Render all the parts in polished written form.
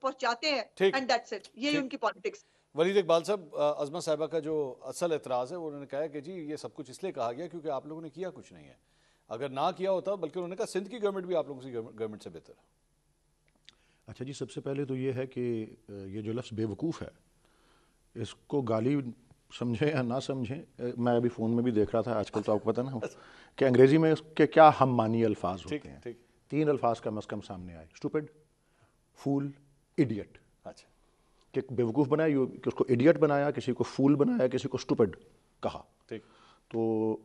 پہنچاتے ہیں and that's it. یہی ان کی پالیٹکس. ولید اقبال صاحب، عظمت صاحبہ کا جو اصل اعتراض ہے وہ انہوں نے کہا ہے کہ جی یہ سب کچھ اس لیے کہا گیا کیونکہ آپ لوگوں نے کیا کچھ نہیں ہے. اگر نہ کیا ہوتا، بلکہ انہوں نے کہا سندھ کی گورنمنٹ بھی آپ لوگوں کی گورنمنٹ سے بہتر ہے. اچھا جی، سب سے پہلے تو یہ ہے کہ یہ جو لفظ بے وقوف ہے اس کو گالی سمجھیں یا نہ سمجھیں، میں ابھی فون میں بھی دیکھ رہا تھا آج کل تو آپ کو پتہ نا کہ انگریزی میں اس کے کیا ہم معنی الفاظ ہوتے ہیں. 3 الفاظ کم از کم سامنے آئے: اسٹوپڈ، فول، ایڈیٹ. اچھا، کہ بے وقوف بنایا، کہ اس کو ایڈیٹ بنایا، کسی کو فول بنایا، کسی کو اسٹوپڈ کہا. تو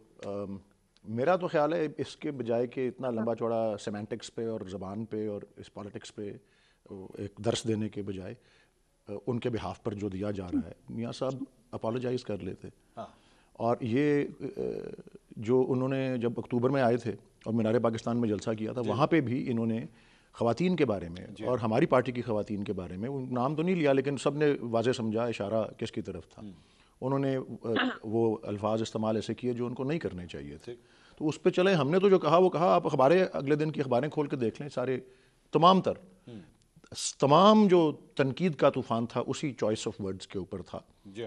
میرا تو خیال ہے اس کے بجائے کہ اتنا لمبا چوڑا سیمینٹکس پہ اور زبان پہ اور اس پالیٹکس پہ ایک درس دینے کے بجائے ان کے بہاف پر جو دیا جا رہا ہے، میاں صاحب اپالوجائز کر لیتے. اور یہ جو انہوں نے جب اکتوبر میں آئے تھے اور مینار پاکستان میں جلسہ کیا تھا، وہاں پہ بھی انہوں نے خواتین کے بارے میں اور ہماری پارٹی کی خواتین کے بارے میں نام تو نہیں لیا لیکن سب نے واضح سمجھا اشارہ کس کی طرف تھا. انہوں نے وہ الفاظ استعمال ایسے کیے جو ان کو نہیں کرنے چاہیے تھے. تو اس پہ چلے، ہم نے تو جو کہا وہ کہا. آپ اخباریں اگلے دن کی اخباریں کھول کے دیکھ لیں، سارے تمام جو تنقید کا طوفان تھا اسی چوائس آف ورڈز کے اوپر تھا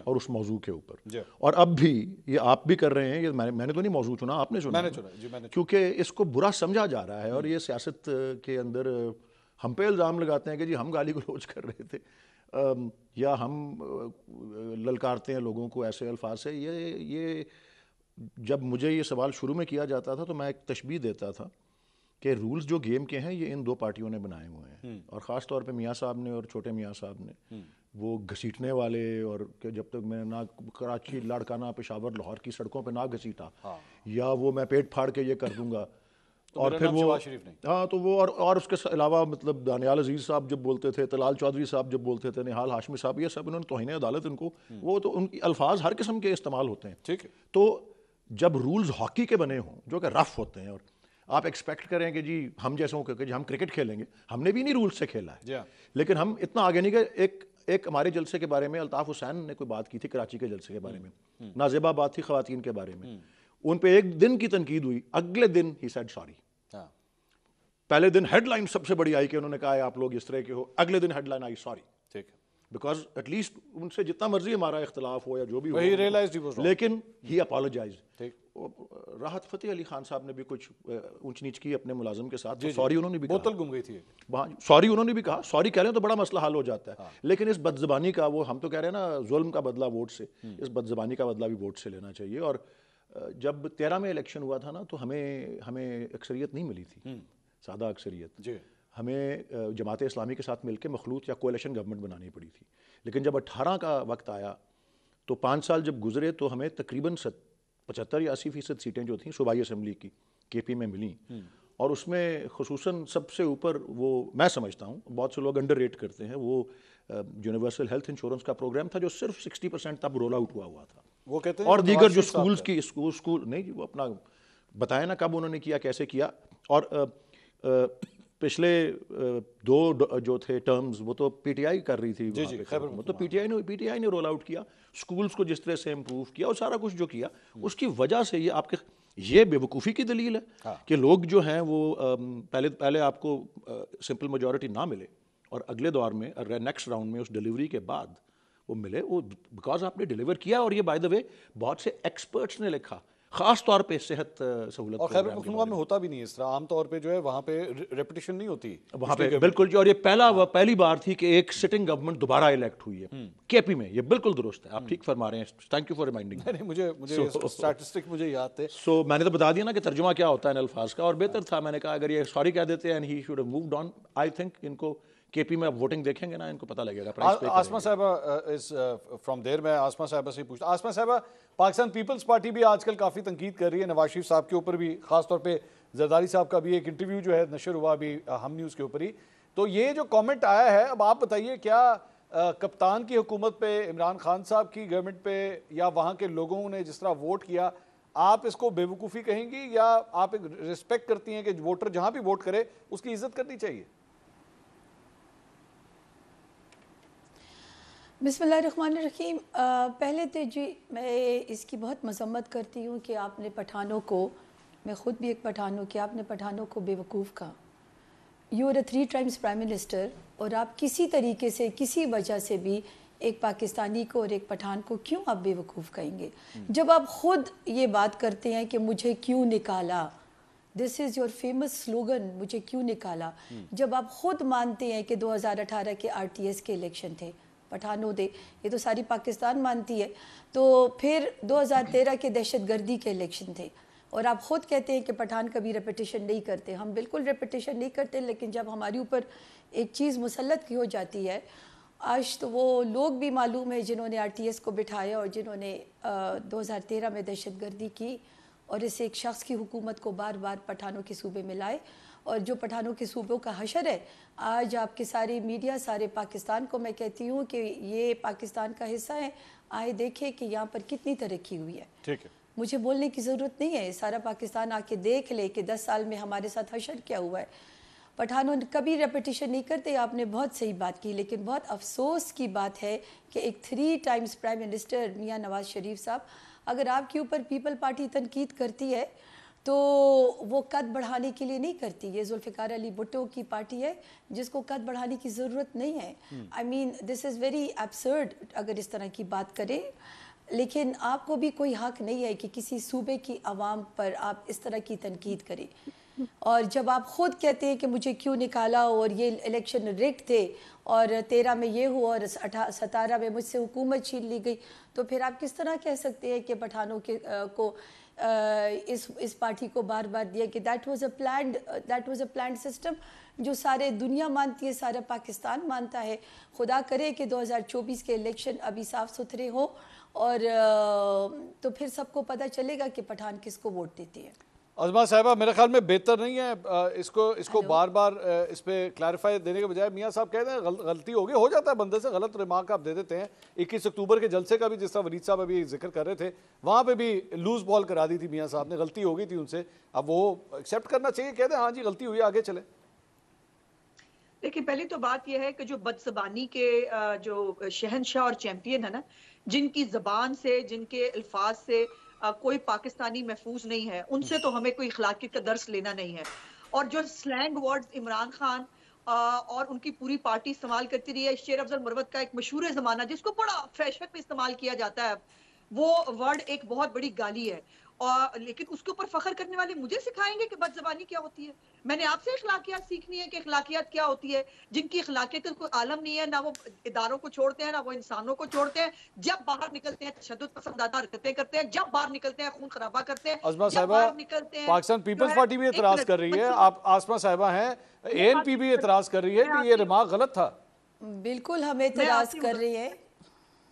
اور اس موضوع کے اوپر. اور اب بھی یہ آپ بھی کر رہے ہیں، یہ میں نے تو نہیں موضوع چنا، آپ نے چنا، کیونکہ اس کو برا سمجھا جا رہا ہے. اور یہ سیاست کے اندر ہم پہ الزام لگاتے ہیں کہ جی ہم گالی گلوچ کر رہے تھے یا ہم للکارتے ہیں لوگوں کو ایسے الفاظ سے. یہ جب مجھے یہ سوال شروع میں کیا جاتا تھا تو میں ایک تشبیہ دیتا تھا کہ رولز جو گیم کے ہیں یہ ان 2 پارٹیوں نے بنائے ہوئے ہیں، اور خاص طور پہ میاں صاحب نے اور چھوٹے میاں صاحب نے وہ گھسیٹنے والے، اور کہ جب تک میں نہ کراچی، لاڑکانہ، پشاور، لاہور کی سڑکوں پہ نہ گھسیٹا، یا وہ میں پیٹ پھاڑ کے یہ کر دوں گا. اور پھر وہ تو وہ اور اس کے علاوہ مطلب دانیال عزیز صاحب جب بولتے تھے، طلال چودھری صاحب جب بولتے تھے، نہال ہاشمی صاحب، یہ سب انہوں نے توہین عدالت ان کو، وہ تو ان کی الفاظ ہر قسم کے استعمال ہوتے ہیں. ٹھیک ہے، تو جب رولز ہاکی کے بنے ہوں جو کہ رف ہوتے ہیں، اور آپ ایکسپیکٹ کریں کہ جی ہم جیسوں کہ جی ہم کرکٹ کھیلیں گے، ہم نے بھی نہیں رولز سے کھیلا ہے، لیکن ہم اتنا آگے نہیں گئے. ایک ہمارے جلسے کے بارے میں الطاف حسین نے کوئی بات کی تھی کراچی کے جلسے کے بارے میں، نازیبہ بات تھی خواتین کے بارے میں، ان پہ ایک دن کی تنقید ہوئی، اگلے دن ہی سیڈ سوری. پہلے دن ہیڈ لائن سب سے بڑی آئی کہ انہوں نے کہا ہے آپ لوگ اس طرح کے ہو، اگلے دن ہیڈ لائن آئی سوری. ٹھیک ہے، بیکاز ایٹ لیسٹ ان سے جتنا مرضی ہمارا اختلاف ہو یا جو بھی ہو، لیکن ہی اپالوجائز. راحت فتح علی خان صاحب نے بھی کچھ اونچ نیچ کی اپنے ملازم کے ساتھ، سوری انہوں نے بھی کہا، بوتل گم گئی تھی، سوری انہوں نے بھی کہا. سوری کہہ رہے ہیں تو بڑا مسئلہ حل ہو جاتا ہے. لیکن اس بد زبانی کا، وہ ہم تو کہہ رہے ہیں نا ظلم کا بدلہ ووٹ سے، اس بد زبانی کا بدلہ بھی ووٹ سے لینا چاہیے. اور جب 13 میں الیکشن ہوا تھا نا تو ہمیں اکثریت نہیں ملی تھی، سادہ اکثریت. ہمیں جماعت اسلامی کے ساتھ مل کے مخلوط یا کولیشن گورنمنٹ بنانی پڑی تھی. لیکن جب 18 کا وقت آیا تو 5 سال جب گزرے تو ہمیں تقریباً 75 یا 80% سیٹیں جو تھیں صوبائی اسمبلی کی کے پی میں ملیں. اور اس میں خصوصاً سب سے اوپر وہ میں سمجھتا ہوں بہت سے لوگ انڈر ریٹ کرتے ہیں، وہ یونیورسل ہیلتھ انشورنس کا پروگرام تھا جو صرف 60% تب رول آؤٹ ہوا تھا. وہ کہتے ہیں اور دیگر جو اسکولز کی اسکول نہیں، وہ اپنا بتائیں نا کب انہوں نے کیا، کیسے کیا. اور پچھلے 2 جو تھے ٹرمز وہ تو پی ٹی آئی کر رہی تھی، وہ تو پی ٹی آئی نے رول آؤٹ کیا. اسکولز کو جس طرح سے امپروو کیا اور سارا کچھ جو کیا، اس کی وجہ سے یہ آپ کے یہ بے وقوفی کی دلیل ہے کہ لوگ جو ہیں وہ پہلے آپ کو سمپل میجورٹی نہ ملے اور اگلے دور میں نیکسٹ راؤنڈ میں اس ڈیلیوری کے بعد وہ ملے، وہ بیکاز آپ نے ڈیلیور کیا. اور یہ بائی دا وے بہت سے ایکسپرٹس نے لکھا، خاص طور پہ صحت سہولت. اور خیبر پختونخوا میں ہوتا بھی نہیں اس طرح، عام طور پہ جو ہے وہاں پہ ریپیٹیشن نہیں ہوتی وہاں پہ بالکل جی. اور یہ پہلی بار تھی کہ ایک سٹنگ گورنمنٹ دوبارہ الیکٹ ہوئی ہے کے پی میں. یہ بالکل درست ہے، آپ ٹھیک فرما رہے ہیں. Thank you for reminding. مجھے اسٹیٹسٹک مجھے یاد تھے. سو میں نے تو بتا دیا نا کہ ترجمہ کیا ہوتا ہے ان الفاظ کا، اور بہتر تھا میں نے کہا اگر یہ سوری کہہ دیتے ہیں he should have moved on. I think in کو کے پی میں اب ووٹنگ دیکھیں گے نا ان کو پتہ لگے گا. آسما صاحبہ از فرام دیر. میں آسما صاحبہ سے پوچھتا ہوں، آسما صاحبہ پاکستان پیپلز پارٹی بھی آج کل کافی تنقید کر رہی ہے نواز شریف صاحب کے اوپر بھی، خاص طور پہ زرداری صاحب کا بھی ایک انٹرویو جو ہے نشر ہوا ابھی ہم نیوز کے اوپر ہی. تو یہ جو کامنٹ آیا ہے، اب آپ بتائیے کیا کپتان کی حکومت پہ، عمران خان صاحب کی گورنمنٹ پہ، یا وہاں کے لوگوں نے جس طرح ووٹ کیا، آپ اس کو بے وقوفی کہیں گی یا آپ ایک ریسپیکٹ کرتی ہیں کہ ووٹر جہاں بھی ووٹ کرے اس کی عزت کرنی چاہیے؟ بسم اللہ الرحمن الرحیم. پہلے تو جی میں اس کی بہت مذمت کرتی ہوں کہ آپ نے پٹھانوں کو، میں خود بھی ایک پٹھان ہوں، کہ آپ نے پٹھانوں کو بے وقوف کہا. You are a 3 times prime minister और आप किसी तरीके से किसी वजह से भी एक पाकिस्तानी को और एक पठान को क्यों आप बेवकूफ़ कहेंगे? जब आप खुद ये बात करते हैं कि मुझे क्यों निकाला, this is your famous slogan, मुझे क्यों निकाला। जब आप खुद मानते हैं कि 2018 के RTS के इलेक्शन थे, पठानों दे, ये तो सारी पाकिस्तान मानती है, तो फिर 2013 के दहशतगर्दी के इलेक्शन थे और आप ख़ुद कहते हैं कि पठान कभी रेपिटेशन नहीं करते। हम बिल्कुल रेपिटेशन नहीं करते, लेकिन जब हमारे ऊपर एक चीज़ मुसल्लत की हो जाती है, आज तो वो लोग भी मालूम है जिन्होंने RTS को बिठाया और जिन्होंने 2013 में दहशतगर्दी की और इस एक शख्स की हुकूमत को बार बार पठानों के सूबे में लाए, और जो पठानों के सूबों का हशर है, आज आपके सारी मीडिया, सारे पाकिस्तान को मैं कहती हूँ कि ये पाकिस्तान का हिस्सा है, आए देखें कि यहाँ पर कितनी तरक्की हुई है। ठीक है, मुझे बोलने की ज़रूरत नहीं है, सारा पाकिस्तान आके देख ले कि 10 साल में हमारे साथ हशर क्या हुआ है। पठानों कभी रेपिटेशन नहीं करते, आपने बहुत सही बात की, लेकिन बहुत अफसोस की बात है कि एक 3 टाइम्स प्राइम मिनिस्टर मियां नवाज शरीफ साहब, अगर आपके ऊपर पीपल पार्टी तनकीद करती है तो वो कद बढ़ाने के लिए नहीं करती। ये जुल्फ़िकार अली भुट्टो की पार्टी है जिसको कद बढ़ाने की ज़रूरत नहीं है। I mean this is very absurd अगर इस तरह की बात करें, लेकिन आपको भी कोई हक नहीं है कि किसी सूबे की आवाम पर आप इस तरह की तनकीद करें। और जब आप ख़ुद कहते हैं कि मुझे क्यों निकाला और ये इलेक्शन रिग्ड थे और 13 में ये हुआ और 17 में मुझसे हुकूमत छीन ली गई, तो फिर आप किस तरह कह सकते हैं कि पठानों के को इस पार्टी को बार बार दिया कि that was a planned system जो सारे दुनिया मानती है, सारा पाकिस्तान मानता है। खुदा करे कि 2024 के इलेक्शन अभी साफ़ सुथरे हो और तो फिर सबको पता चलेगा कि पठान किसको वोट देती है। अज़मा साहिबा, मेरे ख्याल में बेहतर नहीं है इसको बार बार इस पे क्लैरिफाई देने के बजाय मियाँ साहब कहते हैं गलती होगी, हो जाता है बंदे से, गलत रिमार्क आप दे देते हैं। 21 अक्टूबर के जलसे का भी जिस तरह वरीद साहब अभी जिक्र कर रहे थे, वहाँ पे भी लूज बॉल करा दी थी मियाँ साहब ने, गलती हो गई थी उनसे, अब वो एक्सेप्ट करना चाहिए, कहते हैं हाँ जी गलती हुई, आगे चले। देखिए, पहली तो बात यह है कि जो बदज़बानी के जो शहनशाह और चैंपियन है ना, जिनकी ज़बान से, जिनके अल्फाज से कोई पाकिस्तानी महफूज नहीं है, उनसे तो हमें कोई अखलाकियत का दर्स लेना नहीं है। और जो स्लैंग वर्ड्स इमरान खान और उनकी पूरी पार्टी इस्तेमाल करती रही है, शेर अफजल मरवत का एक मशहूर ज़माना जिसको बड़ा फैशन में इस्तेमाल किया जाता है, वो वर्ड एक बहुत बड़ी गाली है। और लेकिन उसके ऊपर फख्र करने वाले मुझे सिखाएंगे कि बदज़बानी क्या होती है। मैंने आपसे अखलाकियात सीखनी है कि अखलाकियात क्या होती है। जिनकी अखलाकियत का कोई आलम नहीं है, ना वो इदारों को छोड़ते हैं, ना वो इंसानों को छोड़ते हैं, जब बाहर निकलते हैं तशद्दुद पसंदादा हरकतें करते हैं, जब बाहर निकलते हैं खून खराबा करते हैं, अज़मा जब साहिबा, बाहर निकलते हैं पाकिस्तान पीपल्स पार्टी भी एतराज कर रही है, आप आसमा साहिबा हैं, ANP भी एतराज कर रही है कि ये रिमार्क गलत था। बिल्कुल हम एतराज कर रही है,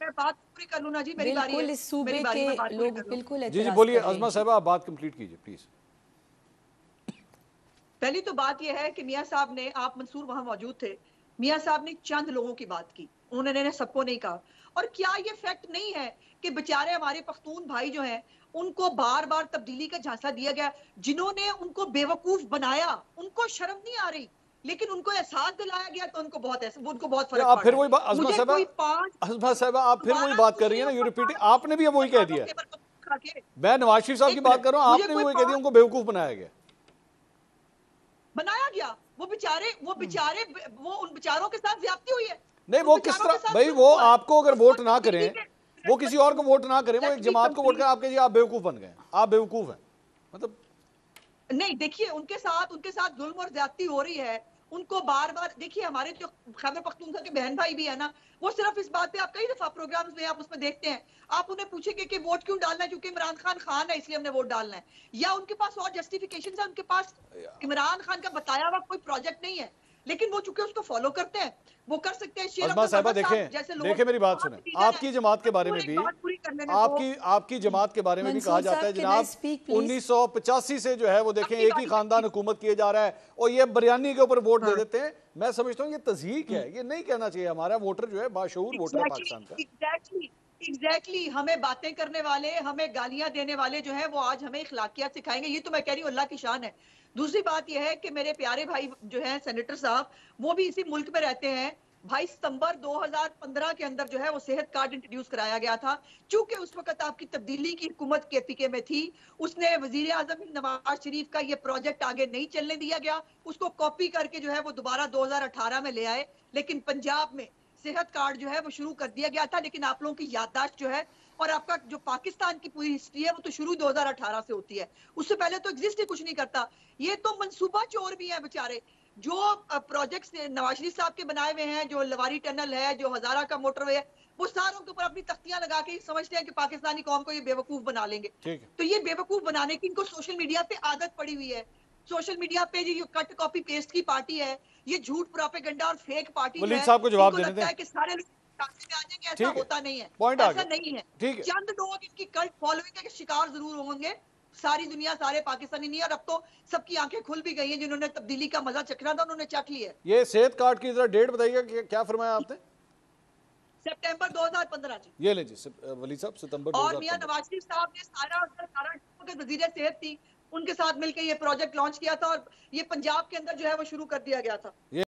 मैं बात पूरी कर लूं ना जी, मेरी बारी है। बिल्कुल इस सूबे के लोग बिल्कुल जी जी बोलिए अज़मा साहिबा, आप बात कंप्लीट कीजिए प्लीज। पहली तो बात यह है कि मियां साहब ने, आप मंसूर वहां मौजूद थे, मियां साहब ने चंद लोगों की बात की, उन्होंने सबको नहीं कहा। और क्या ये फैक्ट नहीं है कि बेचारे हमारे पख्तून भाई जो हैं उनको बार बार तब्दीली का झांसा दिया गया, जिन्होंने उनको बेवकूफ बनाया उनको शर्म नहीं आ रही, लेकिन उनको एहसास दिलाया गया तो उनको बहुत फर्क पड़ा। आप फिर वही बात अज़मा साहिबा आप फिर वही बात कर रही है ना, यू रिपीट, आपने भी वही कह दिया। मैं नवाज शरीफ साहब की बात कर रहा हूँ, आपने भी वही कह दिया, उनको बेवकूफ बनाया गया। वो बेचारे वो उन बेचारों के साथ ज्यादती हुई है। नहीं, वो किस तरह भाई, वो आपको अगर वोट ना करें, वो किसी और को वोट ना करें, वो एक जमात को वोट करें, आपके जी आप बेवकूफ बन गए, आप बेवकूफ हैं, मतलब नहीं। देखिए, उनके साथ जुल्म और ज्यादती हो रही है, उनको बार बार देखिए, हमारे जो खैबर पख्तूनख्वा के बहन भाई भी है ना, वो सिर्फ इस बात पे, आप कई दफा प्रोग्राम्स में आप उसमें देखते हैं, आप उन्हें पूछेंगे कि वोट क्यों डालना है, क्योंकि इमरान खान है इसलिए हमने वोट डालना है, या उनके पास और जस्टिफिकेशन है, उनके पास इमरान खान का बताया हुआ कोई प्रोजेक्ट नहीं है, लेकिन वो चूंकि उसको फॉलो करते हैं, वो कर सकते हैं। अज़मा साहिबा देखें मेरी बात सुने, आपकी जमात के बारे में भी, आपकी जमात के बारे में भी कहा जाता है जनाब 1985 से जो है वो देखें एक ही खानदान हुकूमत किए जा रहा है और ये बिरयानी के ऊपर वोट दे देते हैं। मैं समझता हूँ ये तज़हीक है, ये नहीं कहना चाहिए। हमारा वोटर जो है बाशऊर वोटर है पाकिस्तान का। एग्जैक्टली हमें बातें करने वाले, हमें गालियां देने वाले जो है वो आज हमें इखलाकियात सिखाएंगे, ये तो मैं कह रही हूँ अल्लाह की शान है। दूसरी बात यह है कि मेरे प्यारे भाई जो हैं सेनेटर साहब, वो भी इसी मुल्क में रहते हैं, भाई सितंबर 2015 के अंदर जो है वो सेहत कार्ड इंट्रोड्यूस कराया गया था। चूंकि उस वक्त आपकी तब्दीली की हुकूमत के में थी, उसने वजीर आजम नवाज शरीफ का ये प्रोजेक्ट आगे नहीं चलने दिया गया, उसको कॉपी करके जो है वो दोबारा 2018 में ले आए। लेकिन पंजाब में सेहत कार्ड जो है वो शुरू कर दिया गया था। लेकिन आप लोगों की याददाश्त जो है और आपका जो पाकिस्तान की पूरी हिस्ट्री है वो तो शुरू 2018 से होती है, उससे पहले तो एग्जिस्ट ही कुछ नहीं करता। ये तो मंसूबा चोर भी है बेचारे। जो प्रोजेक्ट्स नवाज शरीफ साहब के बनाए हुए हैं, जो लवारी टनल है, जो हजारा का मोटरवे है, वो सारों के ऊपर अपनी तख्तियां लगा के समझते हैं कि पाकिस्तानी कौम को ये बेवकूफ बना लेंगे। तो ये बेवकूफ बनाने की इनको सोशल मीडिया पे आदत पड़ी हुई है। सोशल मीडिया पे ये कट कॉपी पेस्ट की पार्टी है, ये झूठ प्रोपेगेंडा और फेक पार्टी है। साहब को जवाब देने लगता है कि सारे लोग ऐसा होता नहीं है, ऐसा नहीं है। चंद लोग इनकी कल्ट फॉलोइंग के शिकार जरूर होंगे, सारी दुनिया, सारे पाकिस्तानी नहीं। और अब तो सबकी आंखें खुल भी गई हैं, जिन्होंने तब्दीली का मजा चखना था उन्होंने चख लिया। ये सेहत कार्ड की जरा डेट बताइएगा कि क्या फरमाया आपने? सितंबर 2015 जी। ये ले जी वली साहब, सितंबर 2015। और मियां नवाज शरीफ साहब ने सारा वजीर सेहत थी, उनके साथ मिलकर ये प्रोजेक्ट लॉन्च किया था और ये पंजाब के अंदर जो है वो शुरू कर दिया गया था।